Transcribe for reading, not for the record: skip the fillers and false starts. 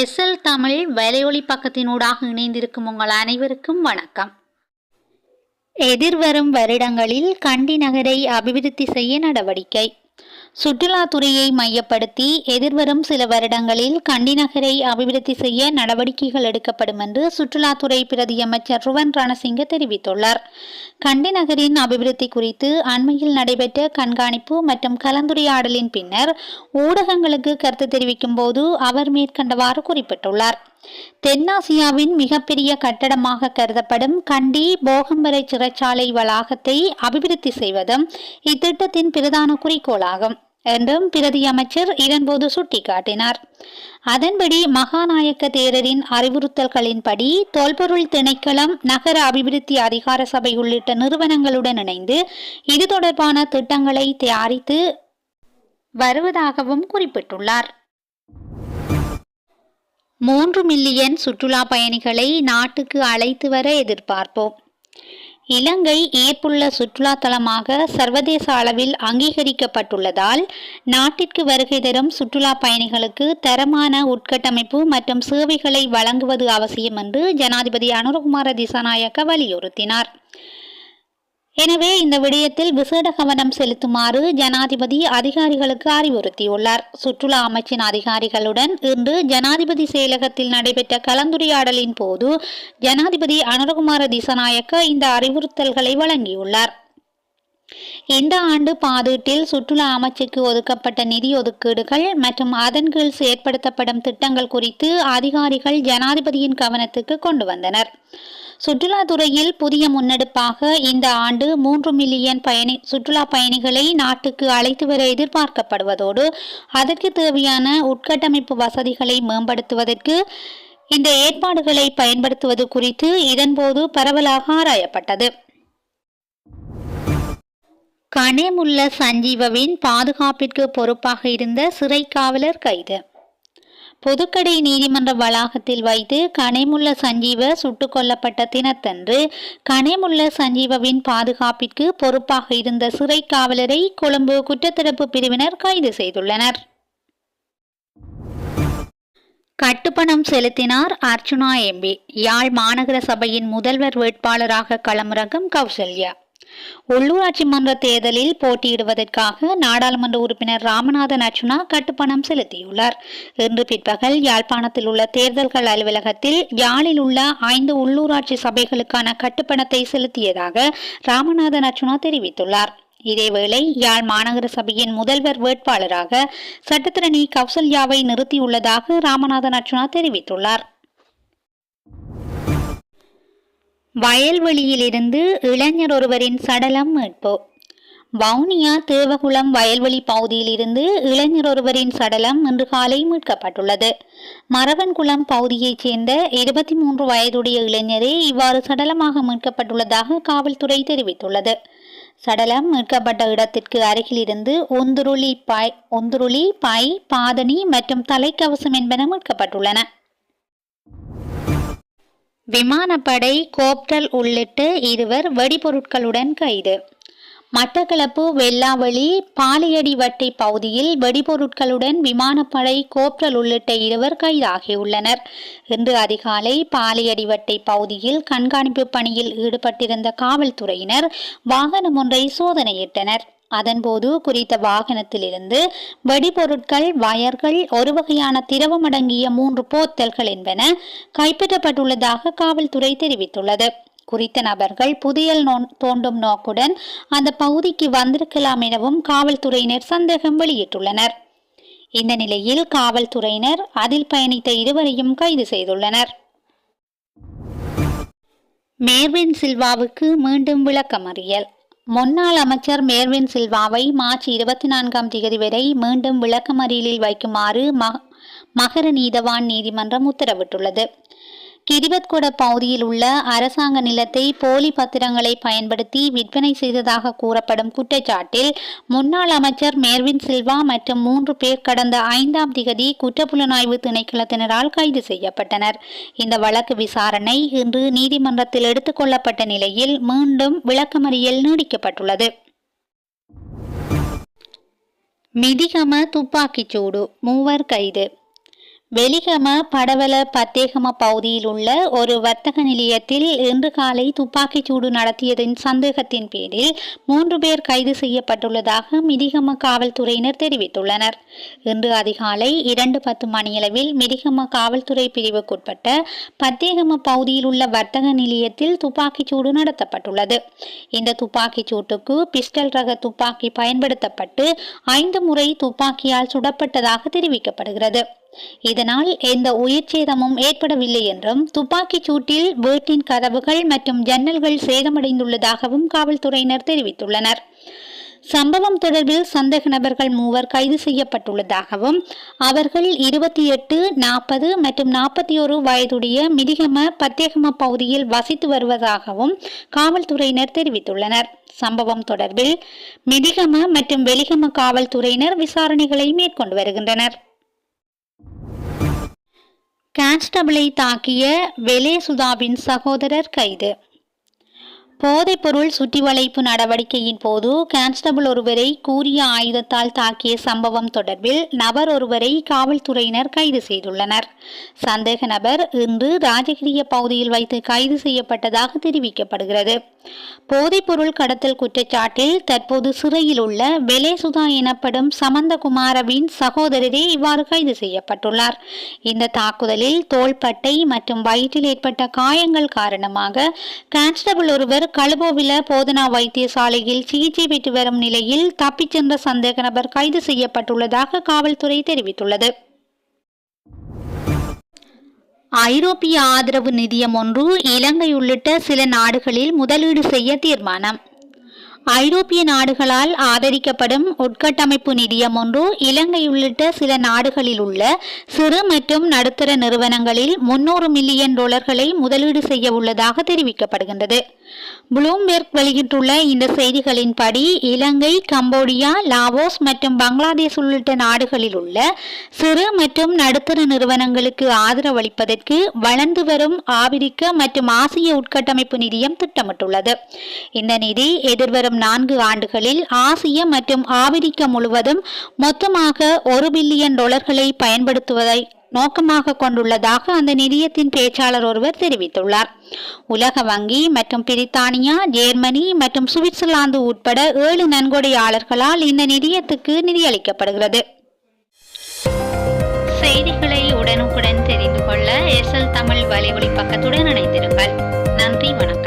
SL Tamil வலையொலி பக்கத்தினூடாக இணைந்திருக்கும் உங்கள் அனைவருக்கும் வணக்கம். எதிர்வரும் வருடங்களில் கண்டி நகரை அபிவிருத்தி செய்ய நடவடிக்கை. சுற்றுலாத்துறையை மையப்படுத்தி எதிர்வரும் சில வருடங்களில் கண்டி நகரை அபிவிருத்தி செய்ய நடவடிக்கைகள் எடுக்கப்படும் என்று சுற்றுலாத்துறை பிரதி அமைச்சர் ருவன் ரணசிங்க தெரிவித்துள்ளார். கண்டி நகரின் அபிவிருத்தி குறித்து அண்மையில் நடைபெற்ற கண்காணிப்பு மற்றும் கலந்துரையாடலின் பின்னர் ஊடகங்களுக்கு கருத்து தெரிவிக்கும் போது அவர் மேற்கண்டவாறு குறிப்பிட்டுள்ளார். தென்னாசியாவின் மிகப்பெரிய கட்டடமாக கருதப்படும் கண்டி போகம்பரை சிறைச்சாலை வளாகத்தை அபிவிருத்தி செய்வதும் இத்திட்டத்தின் பிரதான குறிக்கோளாகும் என்றும் பிரதி அமைச்சர் இதன்போது சுட்டிக்காட்டினார். அதன்படி மகாநாயக்க தேரரின் அறிவுறுத்தல்களின்படி தொல்பொருள் திணைக்களம், நகர அபிவிருத்தி அதிகார சபை உள்ளிட்ட நிறுவனங்களுடன் இணைந்து இது தொடர்பான திட்டங்களை தயாரித்து வருவதாகவும் குறிப்பிட்டுள்ளார். 3 மில்லியன் சுற்றுலா பயணிகளை நாட்டுக்கு அழைத்து வர எதிர்பார்ப்போம். இலங்கை ஏற்புள்ள சுற்றுலா தலமாக சர்வதேச அளவில் அங்கீகரிக்கப்பட்டுள்ளதால் நாட்டிற்கு வருகை தரும் சுற்றுலா பயணிகளுக்கு தரமான உட்கட்டமைப்பு மற்றும் சேவைகளை வழங்குவது அவசியம் என்று ஜனாதிபதி அனுரகுமார திசாநாயக்க வலியுறுத்தினார். எனவே இந்த விடயத்தில் விசேட கவனம் செலுத்துமாறு ஜனாதிபதி அதிகாரிகளுக்கு அறிவுறுத்தியுள்ளார். சுற்றுலா அமைச்சின் அதிகாரிகளுடன் இன்று ஜனாதிபதி செயலகத்தில் நடைபெற்ற கலந்துரையாடலின் போது ஜனாதிபதி அனுரகுமார திசாநாயக்க இந்த அறிவுறுத்தல்களை வழங்கியுள்ளார். இந்த ஆண்டு பாதீட்டில் சுற்றுலா அமைச்சுக்கு ஒதுக்கப்பட்ட நிதி ஒதுக்கீடுகள் மற்றும் அதன் கீழ் செயற்படுத்தப்படும் திட்டங்கள் குறித்து அதிகாரிகள் ஜனாதிபதியின் கவனத்துக்கு கொண்டு வந்தனர். சுற்றுலாத்துறையில் புதிய முன்னெடுப்பாக இந்த ஆண்டு 3 மில்லியன் சுற்றுலா பயணிகளை நாட்டுக்கு அழைத்து வர எதிர்பார்க்கப்படுவதோடு அதற்கு தேவையான உட்கட்டமைப்பு வசதிகளை மேம்படுத்துவதற்கு இந்த ஏற்பாடுகளை பயன்படுத்துவது குறித்து இதன்போது பரவலாக ஆராயப்பட்டது. கனேமுல்ல சஞ்சீவவின் பாதுகாப்பிற்கு பொறுப்பாக இருந்த சிறை காவலர் கைது. புதுக்கடை நீதிமன்ற வளாகத்தில் வைத்து கனேமுல்ல சஞ்சீவ சுட்டுக் கொல்லப்பட்ட தினத்தன்று கனேமுல்ல சஞ்சீவவின் பாதுகாப்பிற்கு பொறுப்பாக இருந்த சிறை காவலரை கொழும்பு குற்றத்தடுப்பு பிரிவினர் கைது செய்துள்ளனர். கட்டுப்பணம் செலுத்தினார் அர்ச்சுனா எம்பி. யாழ் மாநகர சபையின் முதல்வர் வேட்பாளராக களமிறங்கும் கௌசல்யா. உள்ளூராட்சி மன்ற தேர்தலில் போட்டியிடுவதற்காக நாடாளுமன்ற உறுப்பினர் ராமநாதன் அர்ச்சுனா கட்டுப்பணம் செலுத்தியுள்ளார். இன்று பிற்பகல் யாழ்ப்பாணத்தில் உள்ள தேர்தல்கள் அலுவலகத்தில் யாழில் உள்ள 5 உள்ளூராட்சி சபைகளுக்கான கட்டுப்பணத்தை செலுத்தியதாக ராமநாதன் அர்ச்சுனா தெரிவித்துள்ளார். இதேவேளை யாழ் மாநகர சபையின் முதல்வர் வேட்பாளராக சட்டத்திரணி கௌசல்யாவை நிறுத்தியுள்ளதாக ராமநாதன் அர்ச்சுனா தெரிவித்துள்ளார். வயல்வெளியிலிருந்து இளைஞர் ஒருவரின் சடலம் மீட்பு. வவுனியா தேவகுளம் வயல்வெளி பகுதியில் இருந்து இளைஞர் ஒருவரின் சடலம் இன்று காலை மீட்கப்பட்டுள்ளது. மரவன்குளம் பகுதியைச் சேர்ந்த 23 வயதுடைய இளைஞரே இவ்வாறு சடலமாக மீட்கப்பட்டுள்ளதாக காவல்துறை தெரிவித்துள்ளது. சடலம் மீட்கப்பட்ட இடத்திற்கு அருகில் இருந்து ஒந்துருளி, பை, பாதணி மற்றும் தலைக்கவசம் என்பன மீட்கப்பட்டுள்ளன. விமானப்படை கோப்டல் உள்ளிட்ட 2 வெடிபொருட்களுடன் கைது. மட்டக்களப்பு வெள்ளாவளி பாலியடி வட்டை பகுதியில் வெடிபொருட்களுடன் விமானப்படை கோப்டல் உள்ளிட்ட 2 கைதாகியுள்ளனர். இன்று அதிகாலை பாலியடி வட்டை பகுதியில் கண்காணிப்பு பணியில் ஈடுபட்டிருந்த காவல்துறையினர் வாகனம் ஒன்றை சோதனையிட்டனர். அதன்போது குறித்த வாகனத்திலிருந்து வெடிபொருட்கள், வயர்கள், ஒரு வகையான திரவம் அடங்கிய 3 போத்தல்கள் என்பன கைப்பற்றப்பட்டுள்ளதாக காவல்துறை தெரிவித்துள்ளது. குறித்த நபர்கள் புதையல் தோண்டும் நோக்குடன் அந்த பகுதிக்கு வந்திருக்கலாம் எனவும் காவல்துறையினர் சந்தேகம் வெளியிட்டுள்ளனர். இந்த நிலையில் காவல்துறையினர் அதில் பயணித்த 2வரையும் கைது செய்துள்ளனர். மேர்வின் சில்வாவுக்கு மீண்டும் விளக்கமறியல். முன்னாள் அமைச்சர் மேர்வின் சில்வாவை மார்ச் 24ஆம் தேதி வரை மீண்டும் விளக்கமறியலில் வைக்குமாறு மகர நீதவான் நீதிமன்றம் உத்தரவிட்டுள்ளது. கிரிவத்கொட பகுதியில் உள்ள அரசாங்க நிலத்தை போலி பத்திரங்களை பயன்படுத்தி விற்பனை செய்ததாக கூறப்படும் குற்றச்சாட்டில் முன்னாள் அமைச்சர் மேர்வின் சில்வா மற்றும் 3 பேர் கடந்த 5ஆம் தேதி குற்றப்புலனாய்வு திணைக்களத்தினரால் கைது செய்யப்பட்டனர். இந்த வழக்கு விசாரணை இன்று நீதிமன்றத்தில் எடுத்துக் கொள்ளப்பட்ட நிலையில் மீண்டும் விளக்கமறியல் நீடிக்கப்பட்டுள்ளது. மிதிகம துப்பாக்கிச்சூடு, 3 கைது. வெலிகம படவல பத்தேகம பகுதியில் உள்ள ஒரு வர்த்தக நிலையத்தில் இன்று காலை துப்பாக்கிச் சூடு நடத்தியதின் சந்தேகத்தின் பேரில் 3 பேர் கைது செய்யப்பட்டுள்ளதாக மிதிகம காவல்துறையினர் தெரிவித்துள்ளனர். இன்று அதிகாலை 2:10 மணியளவில் மிதிகம காவல்துறை பிரிவுக்குட்பட்ட பத்தேகம பகுதியில் உள்ள வர்த்தக நிலையத்தில் துப்பாக்கிச் சூடு நடத்தப்பட்டுள்ளது. இந்த துப்பாக்கிச் சூட்டுக்கு பிஸ்டல் ரக துப்பாக்கி பயன்படுத்தப்பட்டு 5 முறை துப்பாக்கியால் சுடப்பட்டதாக தெரிவிக்கப்படுகிறது. இதனால் எந்த உயிர் சேதமும் ஏற்படவில்லை என்றும் துப்பாக்கிச் சூட்டில் வீட்டின் கதவுகள் மற்றும் ஜன்னல்கள் சேதமடைந்துள்ளதாகவும் காவல்துறையினர் தெரிவித்துள்ளனர். சம்பவம் தொடர்பில் சந்தேக நபர்கள் 3 கைது செய்யப்பட்டுள்ளதாகவும் அவர்கள் 28, 40 மற்றும் 41 வயதுடைய மிதிகம பத்தேகம பகுதியில் வசித்து வருவதாகவும் காவல்துறையினர் தெரிவித்துள்ளனர். சம்பவம் தொடர்பில் மிதிகம மற்றும் வெலிகம காவல்துறையினர் விசாரணைகளை மேற்கொண்டு வருகின்றனர். கான்ஸ்டபிளை தாக்கிய வெலேசுதாவின் சகோதரர் கைது. போதைப்பொருள் சுற்றி வளைப்பு நடவடிக்கையின் போது கான்ஸ்டபிள் ஒருவரை கூரிய ஆயுதத்தால் தாக்கிய சம்பவம் தொடர்பில் நபர் ஒருவரை காவல்துறையினர் கைது செய்துள்ளனர். சந்தேக நபர் இன்று ராஜகிரிய பகுதியில் வைத்து கைது செய்யப்பட்டதாக தெரிவிக்கப்படுகிறது. போதைப்பொருள் கடத்தல் குற்றச்சாட்டில் தற்போது சிறையில் உள்ள வெலேசுதா எனப்படும் சமந்தகுமாரவின் சகோதரரே இவ்வாறு கைது செய்யப்பட்டுள்ளார். இந்த தாக்குதலில் தோள்பட்டை மற்றும் வயிற்றில் ஏற்பட்ட காயங்கள் காரணமாக கான்ஸ்டபிள் ஒருவர் கழுபோவில போதனா வைத்தியசாலையில் சிகிச்சை பெற்று வரும் நிலையில் தப்பிச் சென்ற சந்தேக நபர் கைது செய்யப்பட்டுள்ளதாக காவல்துறை தெரிவித்துள்ளது. ஐரோப்பிய ஆதரவு நிதியம் ஒன்று இலங்கை உள்ளிட்ட சில நாடுகளில் முதலீடு செய்ய தீர்மானம். ஐரோப்பிய நாடுகளால் ஆதரிக்கப்படும் உட்கட்டமைப்பு நிதியம் ஒன்று இலங்கை உள்ளிட்ட சில நாடுகளில் உள்ள சிறு மற்றும் நடுத்தர நிறுவனங்களில் $300 மில்லியன் முதலீடு செய்ய உள்ளதாக தெரிவிக்கப்படுகின்றது. ப்ளூம்பெர்க் வெளியிட்டுள்ள இந்த செய்திகளின்படி இலங்கை, கம்போடியா, லாவோஸ் மற்றும் பங்களாதேஷ் உள்ளிட்ட நாடுகளில் உள்ள சிறு மற்றும் நடுத்தர நிறுவனங்களுக்கு ஆதரவளிப்பதற்கு வளர்ந்து வரும் ஆபிரிக்க மற்றும் ஆசிய உட்கட்டமைப்பு நிதியம் திட்டமிட்டுள்ளது. இந்த நிதி எதிர்வரும் 4 ஆண்டுகளில் ஆசிய மற்றும் ஆபிரிக்க முழுவதும் மொத்தமாக $1 பில்லியன் பயன்படுத்துவதை நோக்கமாக கொண்டுள்ளதாக அந்த நிதியத்தின் பேச்சாளர் ஒருவர் தெரிவித்துள்ளார். உலக வங்கி மற்றும் பிரித்தானியா, ஜெர்மனி மற்றும் சுவிட்சர்லாந்து உட்பட 7 நன்கொடையாளர்களால் இந்த நிதியத்துக்கு நிதியளிக்கப்படுகிறது. செய்திகளை உடனுக்குடன் தெரிந்து கொள்ள SL தமிழ் வலையொலி பக்கத்துடன் இணைந்திருங்கள். நன்றி, வணக்கம்.